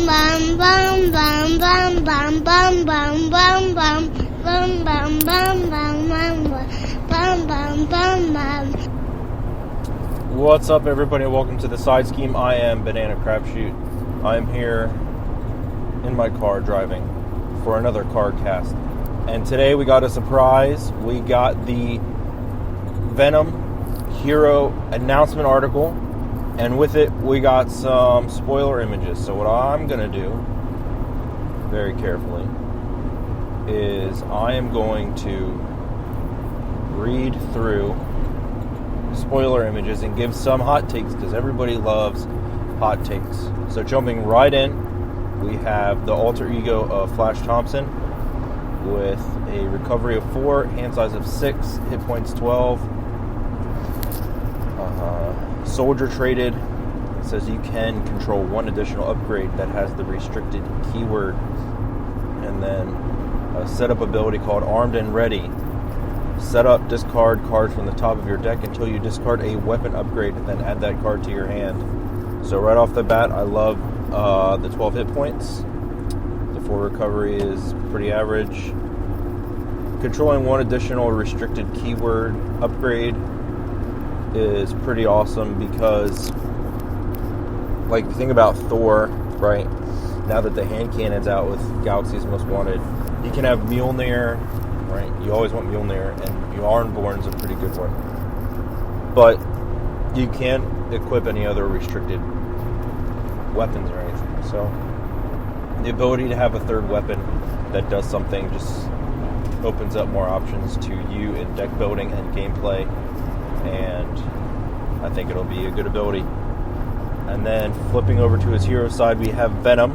bum bum bum bum bum bum bum bum bum bum bum bum bum bum bum bum. What's up, everybody? Welcome to the side scheme. I am BananaCrapshoot. I'm here in my car driving for another Carcast, and today we got a surprise. We got the Venom hero announcement article, and with it we got some spoiler images. So what I'm gonna do, very carefully, is I am going to read through spoiler images and give some hot takes, because everybody loves hot takes. So jumping right in, we have the alter ego of Flash Thompson with a recovery of 4, hand size of 6, hit points 12. Soldier traded. It says you can control one additional upgrade that has the restricted keyword. And then a setup ability called Armed and Ready. Set up, discard cards from the top of your deck until you discard a weapon upgrade, and then add that card to your hand. So right off the bat, I love the 12 hit points. The 4 recovery is pretty average. Controlling one additional restricted keyword upgrade is pretty awesome, because, like, the thing about Thor, right? Now that the hand cannon's out with Galaxy's Most Wanted, you can have Mjolnir, right? You always want Mjolnir, and Yarnborn's a pretty good one. But you can't equip any other restricted weapons or anything. So the ability to have a third weapon that does something just opens up more options to you in deck building and gameplay, and I think it'll be a good ability. And then flipping over to his hero side, we have Venom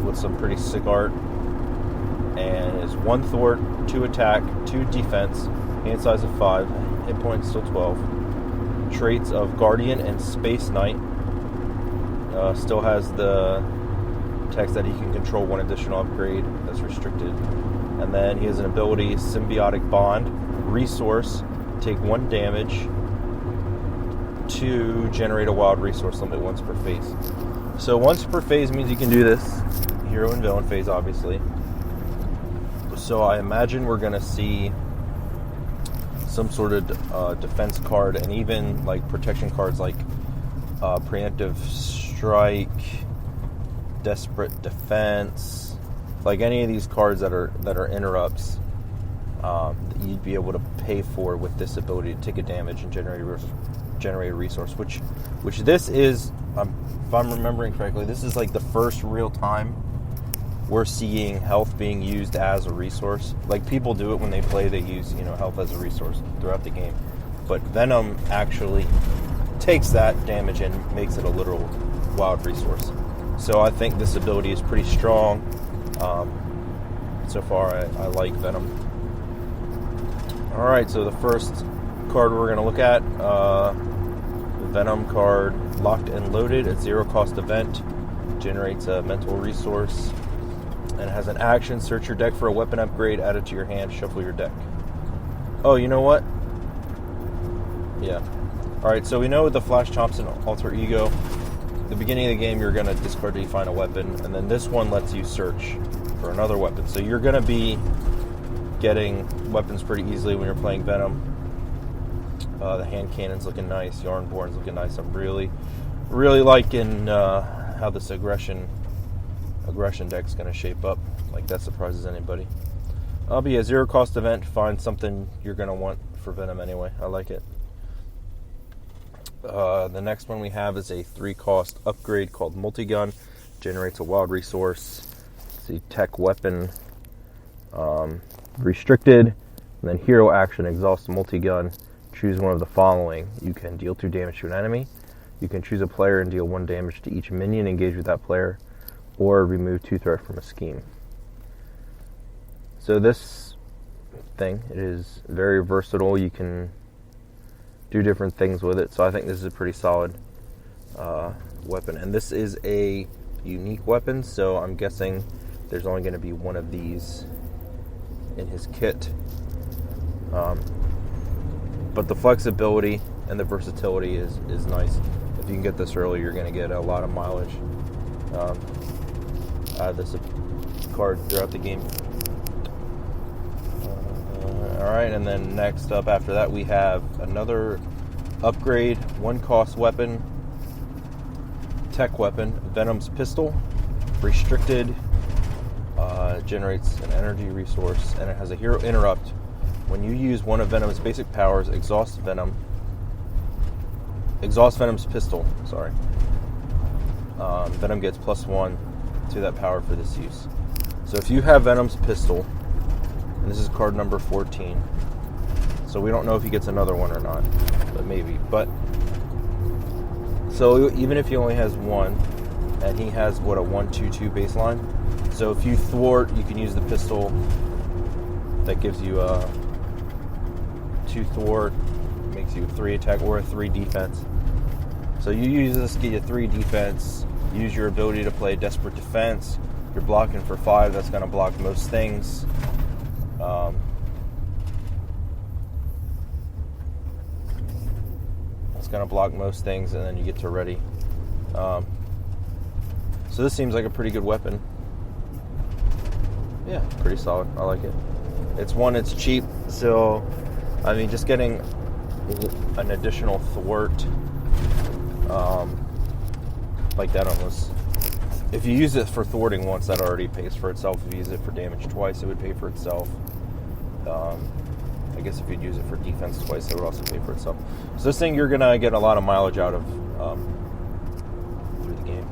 with some pretty sick art, and is 1 thwart, 2 attack, 2 defense, hand size of 5, hit points still 12. Traits of Guardian and Space Knight. Still has the text that he can control one additional upgrade that's restricted. And then he has an ability, Symbiotic Bond, resource, take 1 damage to generate a wild resource limit once per phase. So once per phase means you can do this, hero and villain phase, obviously. So I imagine we're going to see some sort of defense card, and even like protection cards like Preemptive Strike, Desperate Defense, like any of these cards that are interrupts, you'd be able to pay for with this ability to take a damage and generate a resource, which this is, if I'm remembering correctly, this is like the first real time we're seeing health being used as a resource. Like, people do it when they play, they use, health as a resource throughout the game. But Venom actually takes that damage and makes it a literal wild resource. So I think this ability is pretty strong. So far, I like Venom. Alright, so the first card we're going to look at, the Venom card, Locked and Loaded, at 0 cost event, generates a mental resource, and has an action, search your deck for a weapon upgrade, add it to your hand, shuffle your deck. Oh, you know what? Yeah. Alright, so we know with the Flash Thompson alter ego, at the beginning of the game you're going to discard till you find a weapon, and then this one lets you search for another weapon. So you're going to be getting weapons pretty easily when you're playing Venom. The hand cannon's looking nice, Yarnborn's looking nice. I'm really liking how this aggression deck's going to shape up. Like, that surprises anybody. I'll be a 0 cost event. Find something you're going to want for Venom anyway. I like it. The next one we have is a 3 cost upgrade called Multigun. Generates a wild resource. It's a tech weapon, restricted. And then hero action, exhaust Multigun. Choose one of the following. You can deal 2 damage to an enemy. You can choose a player and deal 1 damage to each minion engaged with that player, or remove 2 threat from a scheme. So this thing, it is very versatile. You can do different things with it. So I think this is a pretty solid weapon. And this is a unique weapon, so I'm guessing there's only going to be one of these in his kit. But the flexibility and the versatility is nice. If you can get this early, you're going to get a lot of mileage out of this card throughout the game. Alright, and then next up after that we have another upgrade, 1 cost weapon, tech weapon, Venom's pistol, restricted, generates an energy resource, and it has a hero interrupt. When you use one of Venom's basic powers, exhaust Venom's pistol, Venom gets +1 to that power for this use. So if you have Venom's pistol, and this is card number 14, so we don't know if he gets another one or not, but maybe. But so even if he only has one, and he has what, a 1/2/2 baseline. So if you thwart, you can use the pistol. That gives you a 2 thwart, makes you a 3 attack or a 3 defense. So you use this to get you 3 defense. Use your ability to play desperate defense. You're blocking for 5. That's going to block most things. It's going to block most things, and then you get to ready. So this seems like a pretty good weapon. Yeah, pretty solid. I like it. It's cheap, so I mean, just getting an additional thwart like that almost. If you use it for thwarting once, that already pays for itself. If you use it for damage twice, it would pay for itself. I guess if you'd use it for defense twice, it would also pay for itself. So this thing you're going to get a lot of mileage out of through the game.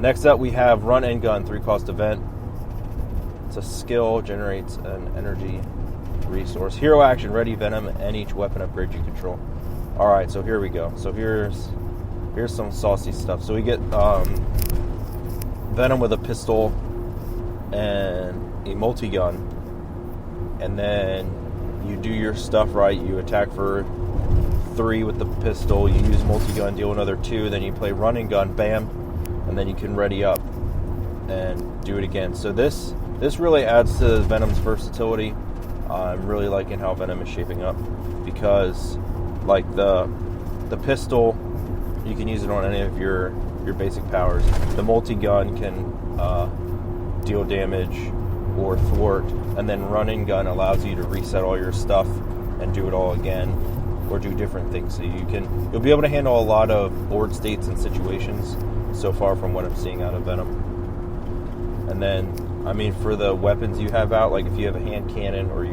Next up, we have Run and Gun, 3 cost event. It's a skill, generates an energy resource. Hero action, ready Venom, and each weapon upgrade you control. Alright, so here we go. So here's some saucy stuff. So we get Venom with a pistol and a multi-gun. And then you do your stuff right. You attack for 3 with the pistol. You use multi-gun, deal another 2. Then you play run and gun, bam. And then you can ready up and do it again. So this really adds to Venom's versatility. I'm really liking how Venom is shaping up, because like the pistol, you can use it on any of your basic powers. The multi-gun can deal damage or thwart, and then run and gun allows you to reset all your stuff and do it all again, or do different things. So you'll be able to handle a lot of board states and situations so far from what I'm seeing out of Venom. And then, I mean, for the weapons you have out, like if you have a hand cannon or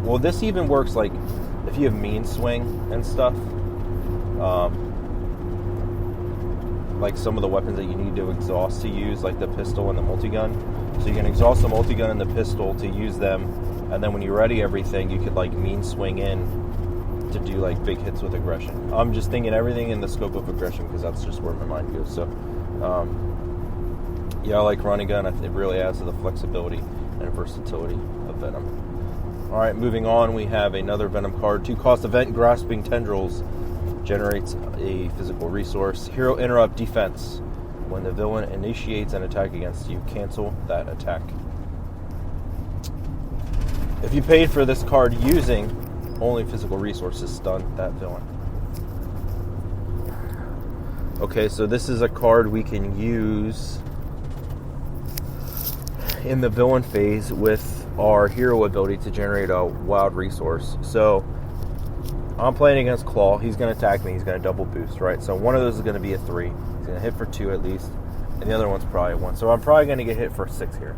well, this even works like if you have mean swing and stuff. Like some of the weapons that you need to exhaust to use, like the pistol and the multi-gun. So you can exhaust the multi-gun and the pistol to use them, and then when you ready everything, you could like mean swing in to do like big hits with aggression. I'm just thinking everything in the scope of aggression, because that's just where my mind goes. So yeah, I like running gun. It really adds to the flexibility and versatility of Venom. Alright, moving on, we have another Venom card. 2 cost event, Grasping Tendrils. Generates a physical resource. Hero interrupt, defense. When the villain initiates an attack against you, cancel that attack. If you paid for this card using only physical resources, stun that villain. Okay, so this is a card we can use in the villain phase with our hero ability to generate a wild resource. So I'm playing against Claw. He's going to attack me. He's going to double boost, right? So one of those is going to be a 3. He's going to hit for 2 at least. And the other one's probably a 1. So I'm probably going to get hit for 6 here.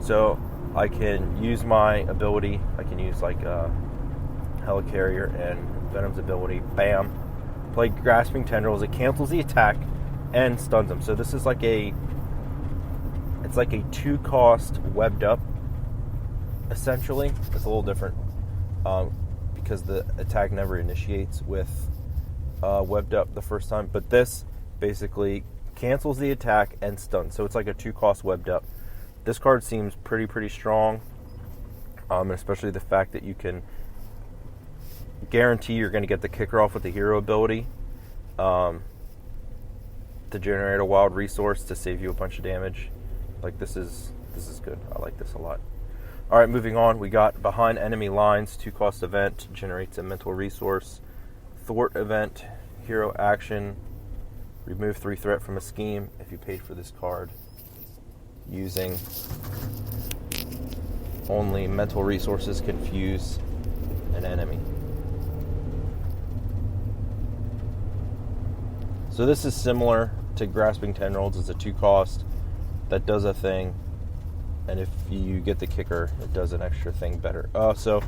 So I can use my ability. I can use like Helicarrier and Venom's ability. Bam. Play Grasping Tendrils. It cancels the attack and stuns him. So this is like it's like a 2 cost webbed up, essentially. It's a little different. Because the attack never initiates with webbed up the first time. But this basically cancels the attack and stuns. So it's like a 2 cost webbed up. This card seems pretty strong. Especially the fact that you can guarantee you're going to get the kicker off with the hero ability to generate a wild resource to save you a bunch of damage. Like this is good. I like this a lot. Alright, moving on, we got Behind Enemy Lines, 2 cost event, generates a mental resource. Thwart event, hero action, remove 3 threat from a scheme if you paid for this card using only mental resources, confuse an enemy. So this is similar to Grasping Tendrils. It's a 2 cost that does a thing, and if you get the kicker, it does an extra thing better. So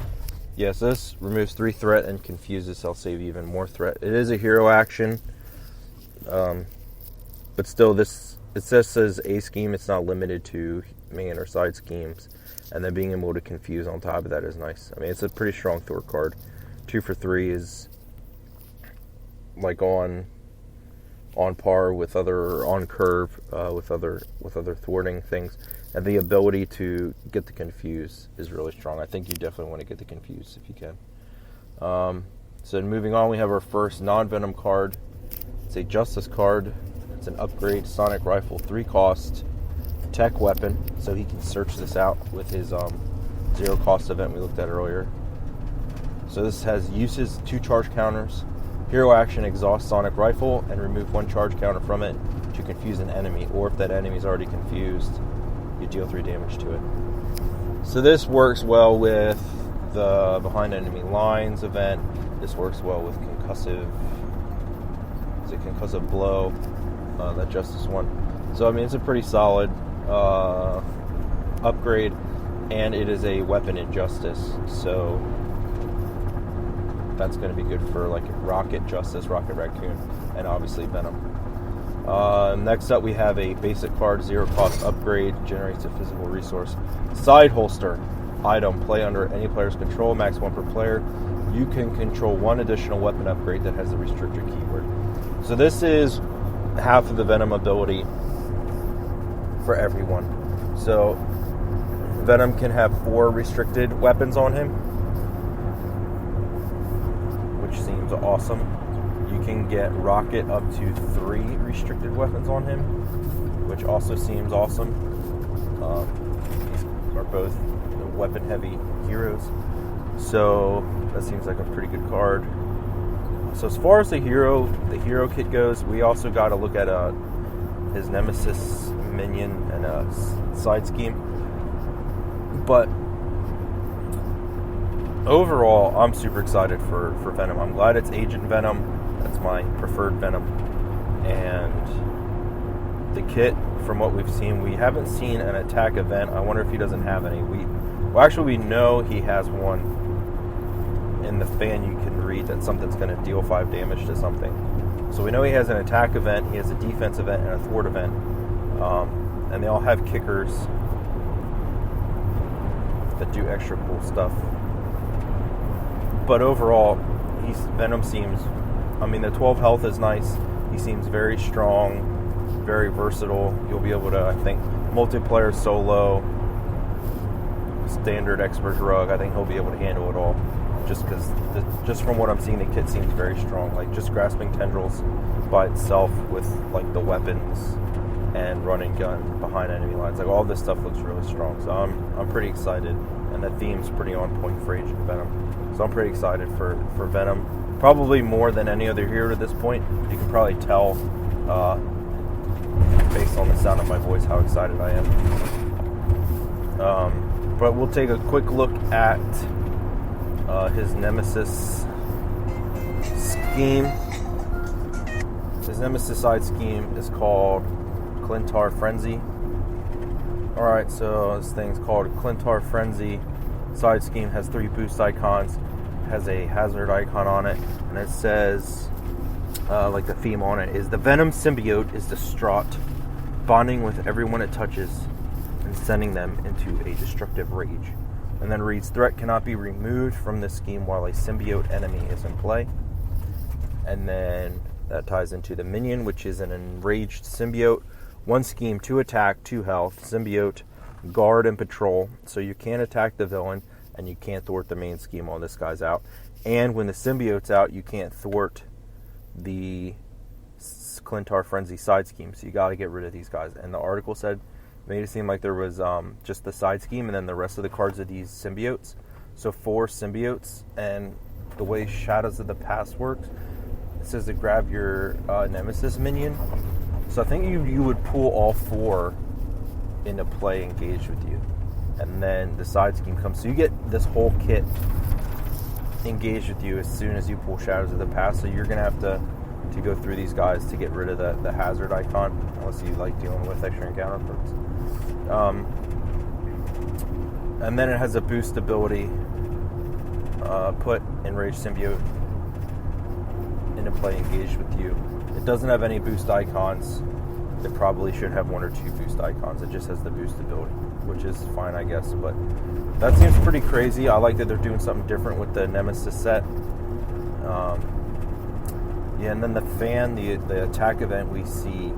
this removes 3 threat and confuses, so I'll save even more threat. It is a hero action, but still, it just says a scheme. It's not limited to main or side schemes, and then being able to confuse on top of that is nice. I mean, it's a pretty strong thwart card. 2 for 3 is like on par with other, on curve with other thwarting things, and the ability to get the confuse is really strong. I think you definitely want to get the confuse if you can. So moving on, we have our first non-Venom card. It's a Justice card. It's an upgrade Sonic Rifle, 3 cost tech weapon, so he can search this out with his 0 cost event we looked at earlier. So this has uses 2 charge counters. Hero action, exhaust Sonic Rifle and remove 1 charge counter from it to confuse an enemy, or if that enemy is already confused, you deal 3 damage to it. So this works well with the Behind Enemy Lines event. This works well with concussive blow, that Justice one. So I mean, it's a pretty solid upgrade, and it is a weapon in Justice, so that's going to be good for like Rocket Justice, Rocket Raccoon, and obviously Venom. Next up, we have a basic card, 0 cost upgrade, generates a physical resource. Side holster item, play under any player's control, max 1 per player. You can control 1 additional weapon upgrade that has the restricted keyword. So this is half of the Venom ability for everyone. So Venom can have 4 restricted weapons on him, which seems awesome. You can get Rocket up to 3 restricted weapons on him, which also seems awesome. These are both weapon-heavy heroes, so that seems like a pretty good card. So as far as the hero kit goes, we also got to look at his Nemesis minion and a side scheme. But overall, I'm super excited for Venom. I'm glad it's Agent Venom. That's my preferred Venom. And the kit, from what we've seen, we haven't seen an attack event. I wonder if he doesn't have any. We know he has one. In the fan, you can read that something's going to deal 5 damage to something. So we know he has an attack event, he has a defense event, and a thwart event. And they all have kickers that do extra cool stuff. But overall, Venom seems, I mean, the 12 health is nice. He seems very strong, very versatile. You'll be able to, I think, multiplayer, solo, standard expert drug, I think he'll be able to handle it all. Just from what I'm seeing, the kit seems very strong. Like just Grasping Tendrils by itself with like the weapons and running gun behind enemy lines, like all this stuff looks really strong. So I'm pretty excited, and the theme's pretty on point for Agent Venom. So I'm pretty excited for Venom, probably more than any other hero at this point. You can probably tell based on the sound of my voice how excited I am. But we'll take a quick look at his Nemesis scheme. His Nemesis side scheme is called Clintar Frenzy. Alright, so this thing's called Clintar Frenzy. Side scheme has 3 boost icons, has a hazard icon on it, and it says, like the theme on it is, the Venom symbiote is distraught, bonding with everyone it touches and sending them into a destructive rage. And then reads, threat cannot be removed from this scheme while a symbiote enemy is in play. And then that ties into the minion, which is an enraged symbiote. 1 scheme, 2 attack, 2 health, symbiote, guard, and patrol. So you can't attack the villain, and you can't thwart the main scheme while this guy's out. And when the symbiote's out, you can't thwart the Clintar Frenzy side scheme. So you got to get rid of these guys. And the article made it seem like there was just the side scheme and then the rest of the cards of these symbiotes. So 4 symbiotes, and the way Shadows of the Past works, it says to grab your Nemesis minion. So I think you would pull all 4 into play engaged with you. And then the side scheme comes. So you get this whole kit engaged with you as soon as you pull Shadows of the Past. So you're going to have to go through these guys to get rid of the hazard icon, unless you like dealing with extra encounter perks. And then it has a boost ability. Put Enraged Symbiote into play engaged with you. It doesn't have any boost icons. It probably should have 1 or 2 boost icons. It just has the boost ability, which is fine, I guess. But that seems pretty crazy. I like that they're doing something different with the Nemesis set. Yeah, and then the fan, the attack event we see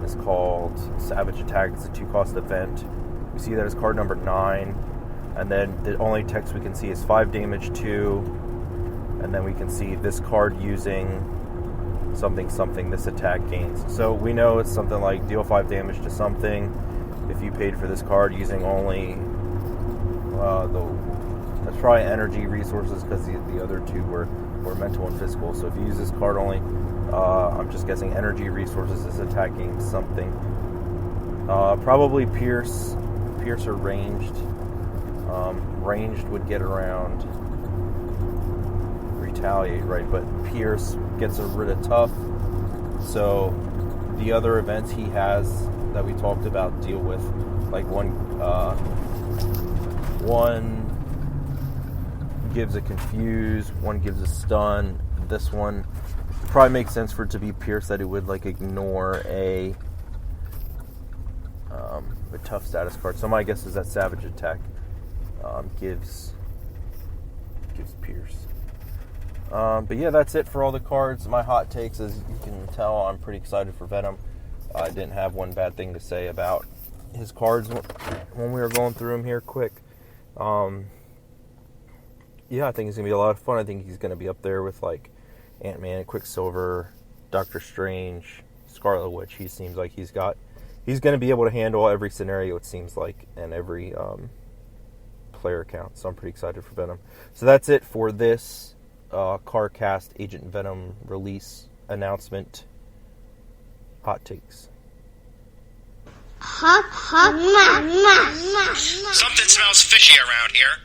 is called Savage Attack. It's a 2-cost event. We see that as card number 9. And then the only text we can see is 5 damage 2. And then we can see this card using something this attack gains. So we know it's something like deal 5 damage to something if you paid for this card using only that's probably energy resources, because the other 2 were mental and physical. So if you use this card only, I'm just guessing energy resources, this attack gains something. Probably Pierce or ranged. Ranged would get around Retaliate, right? But Pierce gets rid of Tough. So the other events he has that we talked about deal with, like one gives a Confuse, one gives a Stun. This one probably makes sense for it to be Pierce, that it would like ignore a Tough status card. So my guess is that Savage Attack gives Pierce. But yeah, that's it for all the cards. My hot takes, as you can tell, I'm pretty excited for Venom. I didn't have one bad thing to say about his cards when we were going through them here quick. Yeah, I think it's going to be a lot of fun. I think he's going to be up there with like Ant-Man, Quicksilver, Doctor Strange, Scarlet Witch. He seems like he's going to be able to handle every scenario, it seems like, and every player count. So I'm pretty excited for Venom. So that's it for this Carcast Agent Venom release announcement. Hot takes. Hot. Something smells fishy around here.